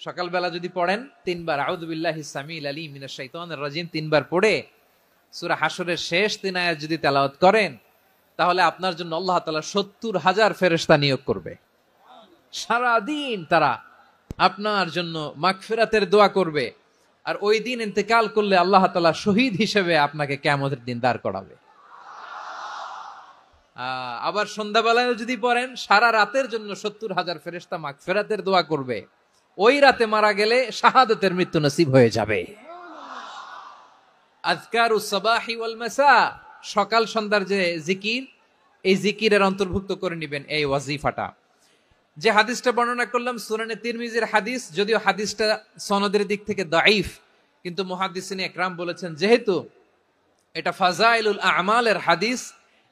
সকালবেলা যদি পড়েন 3 বার আউযু বিল্লাহিস সামিল আলিম মিনাশ শাইতানির রাজিম 3 বার পড়ে সূরা হাশরের শেষ 3 আয়াত যদি তেলাওয়াত করেন, তাহলে আপনার জন্য আল্লাহ তাআলা 70,000 ফেরেশতা নিয়োগ করবে। সারা দিন তারা আপনার জন্য মাগফিরাতের দোয়া করবে। আর ওই দিন ইন্তেকাল করলে আল্লাহ তাআলা শহীদ হিসেবে আপনাকে কিয়ামতের দিন দাঁড় করাবে। আবার সন্ধ্যাবেলায় যদি পড়েন, সারা রাতের জন্য 70,000 ফেরেশতা মাগফিরাতের দোয়া করবে। ওই রাতে মারা গেলে শাহাদাতের মৃত্যু নসিব হয়ে যাবে। আযকারুস সাবাহি ওয়াল মাসা, সকাল সন্ধ্যার যে জিকির, এই জিকিরের অন্তর্ভুক্ত করে নেবেন এই ওয়াজিফাটা। যে হাদিসটা বর্ণনা করলাম সুনানে তিরমিজির হাদিস, যদিও হাদিসটা সনদের দিক থেকে দাঈফ, কিন্তু মুহাদ্দিসিন ইকরাম বলেছেন যেহেতু এটা ফাজাইলুল আমালের হাদিস,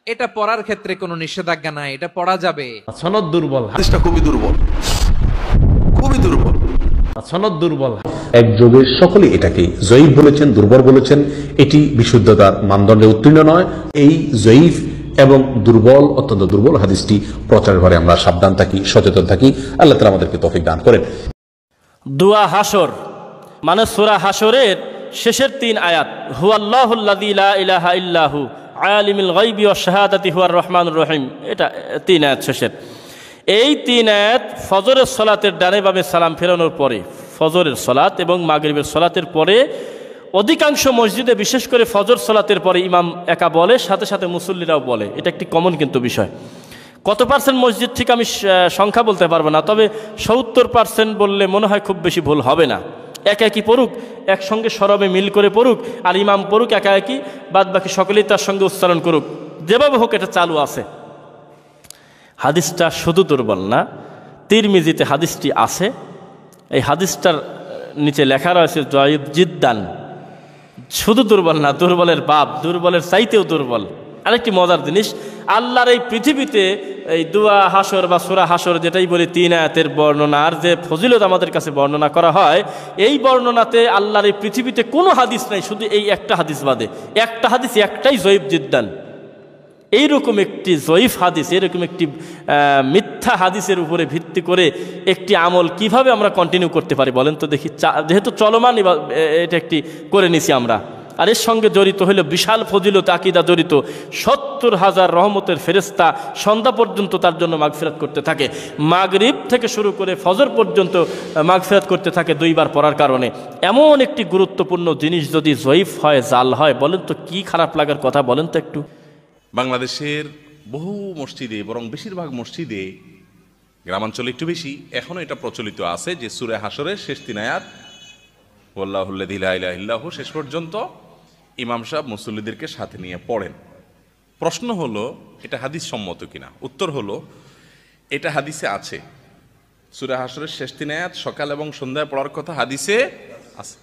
এটা পড়ার ক্ষেত্রে কোনো নিষেধাজ্ঞা নাই, এটা পড়া যাবে। সনদ দুর্বল, হাদিসটা খুবই দুর্বল, খুবই দুর্বল, সনদ দুর্বল। এক যুগের সকলে এটাকে জয়ীফ বলেছেন, দুর্বল বলেছেন। এটি বিশুদ্ধতার মানদণ্ডে উত্তীর্ণ নয়। এই জয়ীফ এবং দুর্বল, অত্যন্ত দুর্বল হাদিসটি প্রচারের ঘরে আমরা সাবধান থাকি, সচেতন থাকি। আল্লাহ তাআলা আমাদেরকে তৌফিক দান করেন। দুয়া হাসর মানে সূরা হাসরের শেষের 3 আয়াত, হুয়াল্লাহুল্লাযী লা ইলাহা ইল্লাহু আলিমুল গায়বি ওয়াশ শাহাদাতি হুয়ার রহমানুর রহিম, এটা 3 আয়াত শেষের। এই 3 আয়াত ফজরের সলাতের ডানে বামে সালাম ফেরানোর পরে, ফজরের সলাত এবং মাগরিবের সলাতের পরে অধিকাংশ মসজিদে, বিশেষ করে ফজর সলাতের পরে ইমাম একা বলে, সাথে সাথে মুসল্লিরাও বলে। এটা একটি কমন কিন্তু বিষয়। কত পার্সেন্ট মসজিদ ঠিক আমি সংখ্যা বলতে পারবো না, তবে 70% বললে মনে হয় খুব বেশি ভুল হবে না। একাকি পড়ুক, একসঙ্গে সরবে মিল করে পড়ুক, আর ইমাম পড়ুক একাকি, বাদ বাকি সকলেই তার সঙ্গে উচ্চারণ করুক, যেভাবে হোক এটা চালু আছে। হাদিসটা শুধু দুর্বল না, তিরমিজিতে হাদিসটি আছে। এই হাদিসটার নিচে লেখা রয়েছে জয়ীফ জিদ্দান। শুধু দুর্বল না, দুর্বলের বাপ, দুর্বলের চাইতেও দুর্বল। আরেকটি মজার জিনিস, আল্লাহর এই পৃথিবীতে এই দুয়া হাসর বা সূরা হাসর, যেটাই বলি 3 আয়াতের বর্ণনার যে ফজিলত আমাদের কাছে বর্ণনা করা হয়, এই বর্ণনাতে আল্লাহর এই পৃথিবীতে কোনো হাদিস নাই, শুধু এই একটা হাদিস বাদে। একটা হাদিস, একটাই জয়ীফ জিদ্দান। এইরকম একটি জয়ীফ হাদিস, এরকম একটি মিথ্যা হাদিসের উপরে ভিত্তি করে একটি আমল কিভাবে আমরা কন্টিনিউ করতে পারি বলেন তো দেখি। যেহেতু চলমান এটা একটি করে নিছি আমরা, আর এর সঙ্গে জড়িত হইল বিশাল ফজিলত, আকীদা জড়িত। 70,000 রহমতের ফেরেশতা সন্ধ্যা পর্যন্ত তার জন্য মাগফিরাত করতে থাকে। মাগরিব থেকে শুরু করে ফজর পর্যন্ত মাগফিরাত করতে থাকে 2 বার পড়ার কারণে। এমন একটি গুরুত্বপূর্ণ জিনিস যদি জয়ীফ হয়, জাল হয়, বলেন তো কি খারাপ লাগার কথা বলেন তো একটু। বাংলাদেশের বহু মসজিদে, বরং বেশিরভাগ মসজিদে, গ্রামাঞ্চলে একটু বেশি, এখনো এটা প্রচলিত আছে যে সূরা হাসরের শেষ 3 আয়াত ওয়াল্লাহুল্লাযী লা ইলাহা ইল্লাহু শেষ পর্যন্ত ইমাম সাহেব মুসল্লিদেরকে সাথে নিয়ে পড়েন। প্রশ্ন হলো এটা হাদিস সম্মত কিনা। উত্তর হলো এটা হাদিসে আছে। সূরা হাসরের শেষ 3 আয়াত সকাল এবং সন্ধ্যায় পড়ার কথা হাদিসে আছে।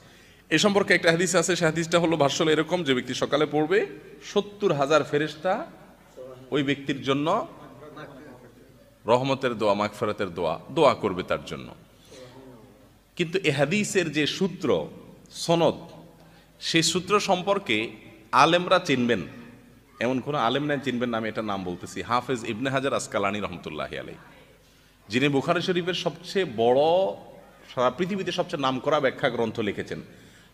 এই সম্পর্কে একটা হাদিস আছে, সেই হাদিসটা হলো ভাষ্য এরকম, যে ব্যক্তি সকালে পড়বে 70,000 ফেরেশতা ওই ব্যক্তির জন্য রহমতের দোয়া, মাগফিরাতের দোয়া করবে তার জন্য। কিন্তু এ হাদিসের যে সূত্র, সনদ, সেই সূত্র সম্পর্কে আলেমরা চিনবেন, এমন কোনো আলেম নাই চিনবেন না। আমি এটা নাম বলতেছি, হাফেজ ইবনে হাজার আসকালানী রহমতুল্লাহি আলাইহি, যিনি বুখারী শরীফের সবচেয়ে বড়, সারা পৃথিবীতে সবচেয়ে নামকরা ব্যাখ্যা গ্রন্থ লিখেছেন।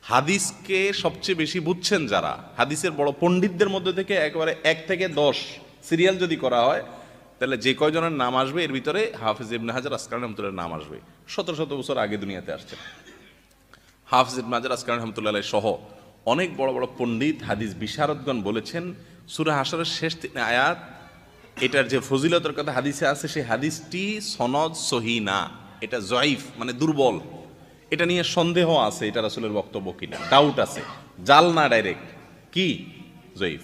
হাদিসকে সবচেয়ে বেশি বুঝছেন যারা, হাদিসের বড় পণ্ডিতদের মধ্যে থেকে একেবারে 1 থেকে 10 সিরিয়াল যদি করা হয়, তাহলে যে কয়জনের নাম আসবে এর ভিতরে হাফেজ ইবনে হাজার আসকালানী রহমতুল্লাহর নাম আসবে। 1700 বছর আগে দুনিয়াতে আসছেন হাফেজ ইবনে হাজার আসকালানী রহমতুল্লাহ সহ অনেক বড় বড় পণ্ডিত, হাদিস বিশারদগণ বলেছেন সূরা হাসরের শেষ 3 আয়াত, এটার যে ফজিলতের কথা হাদিসে আছে, সেই হাদিসটি সনদ সহি না, এটা জয়ীফ মানে দুর্বল। এটা নিয়ে সন্দেহ আছে, এটা রাসূলের বক্তব্য কিনা, ডাউট আছে, জাল না ডাইরেক্ট, কি জয়ীফ।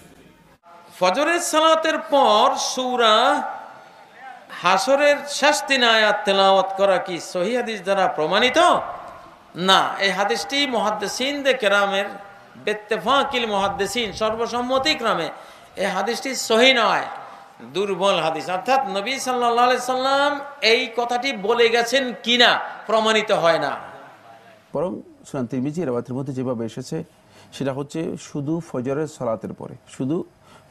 ফজরের সালাতের পর সূরা হাসরের শেষ 3 আয়াত তেলাওয়াত করা কি সহিহ হাদিস দ্বারা প্রমাণিত? না, এই হাদিসটি মুহাদ্দিসিনদের কেরামের বিত্তেফাকিল মুহাদ্দিসিন, সর্বসম্মতিক্রমে এই হাদিসটি সহিহ নয়, দুর্বল হাদিস। অর্থাৎ নবী সাল্লাল্লাহু আলাইহি সাল্লাম এই কথাটি বলে গেছেন কিনা প্রমাণিত হয় না। বরং সুনান তিরমিজি রাওয়াতের মধ্যে যেভাবে এসেছে সেটা হচ্ছে শুধু ফজরের সালাতের পরে, শুধু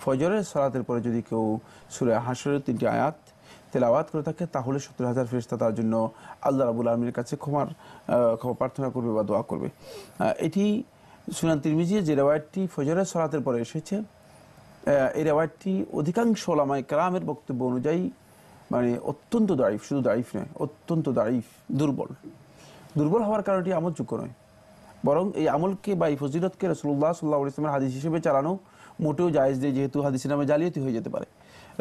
ফজরের সালাতের পরে যদি কেউ সূরা হাসরের 3টি আয়াত তেলাওয়াত করে থাকে তাহলে 70,000 ফেরেশতা তার জন্য আল্লাহ রাব্বুল আলামিনের কাছে ক্ষমা প্রার্থনা করবে বা দোয়া করবে। এটি সুনান তিরমিজি যে রিওয়ায়াতটি ফজরের সালাতের পরে এসেছে, এই রিওয়ায়াতটি অধিকাংশ উলামায়ে কেরামের বক্তব্য অনুযায়ী মানে অত্যন্ত দাঈফ, শুধু দাঈফ নয়, অত্যন্ত দাঈফ, দুর্বল হওয়ার কারণে এটি আমলযোগ্য নয়। বরং এই আমলকে বা এই ফজিলতকে রাসূলুল্লাহ সাল্লাল্লাহু আলাইহি ওয়াসাল্লামের হাদিস হিসেবে চালানো মোটেও জায়েজ নেই, যেহেতু হাদিসের নামে জালিয়াতি হয়ে যেতে পারে,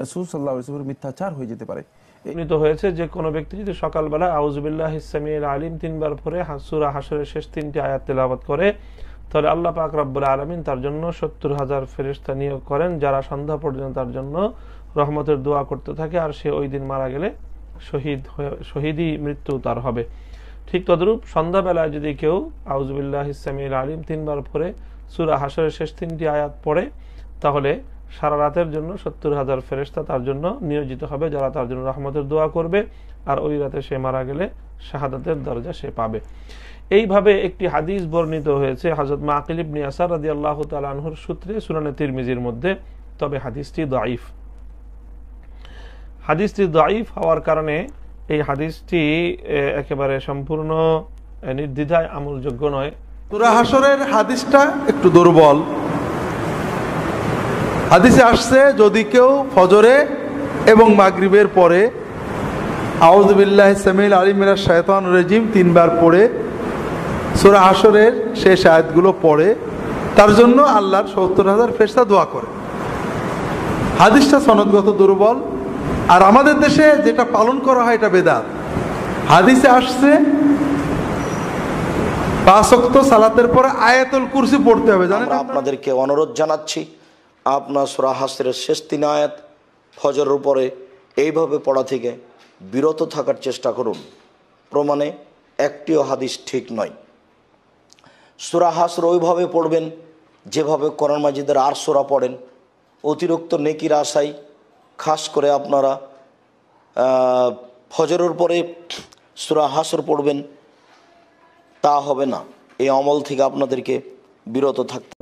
রাসূল সাল্লাল্লাহু আলাইহি ওয়াসাল্লামের মিথ্যাচার হয়ে যেতে পারে। বর্ণিত হয়েছে যে কোনো ব্যক্তি যদি সকালবেলা আউযু বিল্লাহিস সামিউল আলিম 3 বার পড়ে সূরা হাশরের শেষ 3টি আয়াত তেলাওয়াত করে, তাহলে আল্লাহ পাক রব্বুল আলামিন তার জন্য 70,000 ফেরেশতা নিয়োগ করেন, যারা সন্ধ্যা পর্যন্ত তার জন্য রহমতের দোয়া করতে থাকে, আর সে ওই দিন মারা গেলে শহীদই মৃত্যু তার হবে। ঠিক তদ্রূপ সন্ধ্যাবেলায় যদি কেউ আউযু বিল্লাহিস সামিউল আলিম 3 বার পড়ে সূরা হাশরের শেষ 3টি আয়াত পড়ে, তাহলে সারা রাতের জন্য 70,000 ফেরেশতা তার জন্য নিয়োজিত হবে, যারা তার জন্য রহমতের দোয়া করবে, আর ওই রাতে সে মারা গেলে শাহাদাতের দরজা সে পাবে। এইভাবে একটি হাদিস বর্ণিত হয়েছে হযরত মাকিল ইবনে ইয়াসার রাদিয়াল্লাহু তাআলা আনহুর সূত্রে সুনানে তিরমিজির মধ্যে, তবে হাদিসটি দাঈফ। হাদিসটি দাঈফ হওয়ার কারণে এই হাদিসটি একেবারে সম্পূর্ণ নির্দ্বিধায় আমলযোগ্য নয়। সূরা হাশরের হাদিসটা একটু দুর্বল। হাদিসে আসছে যদি কেউ ফজরে এবং মাগরিবের পরে আউযু বিল্লাহিস সামিউল আলিম মিনাশ শাইতানির রাজিম 3 বার পড়ে সূরা হাশরের শেষ আয়াতগুলো পড়ে, তার জন্য আল্লাহর 70,000 ফেরেশতা দোয়া করে। হাদিসটা সনদগত দুর্বল, আর আমাদের দেশে যেটা পালন করা হয় এটা বেদাত। হাদিসে আসছে 5 ওয়াক্ত সালাতের পরে আয়াতুল কুরসি পড়তে হবে। জানেন, আপনাদেরকে অনুরোধ জানাচ্ছি আপনার সূরা হাশরের শেষ 3 আয়াত ফজরের উপরে এইভাবে পড়া থেকে বিরত থাকার চেষ্টা করুন। প্রমাণে একটিও হাদিস ঠিক নয়। সূরা হাশর ওইভাবে পড়বেন যেভাবে কোরআন মাজিদের আর সূরা পড়েন। অতিরিক্ত নেকির আশায় খাস করে আপনারা ফজরের পরে সূরা হাশর পড়বেন, তা হবে না। এই আমল থেকে আপনাদেরকে বিরত থাকতে।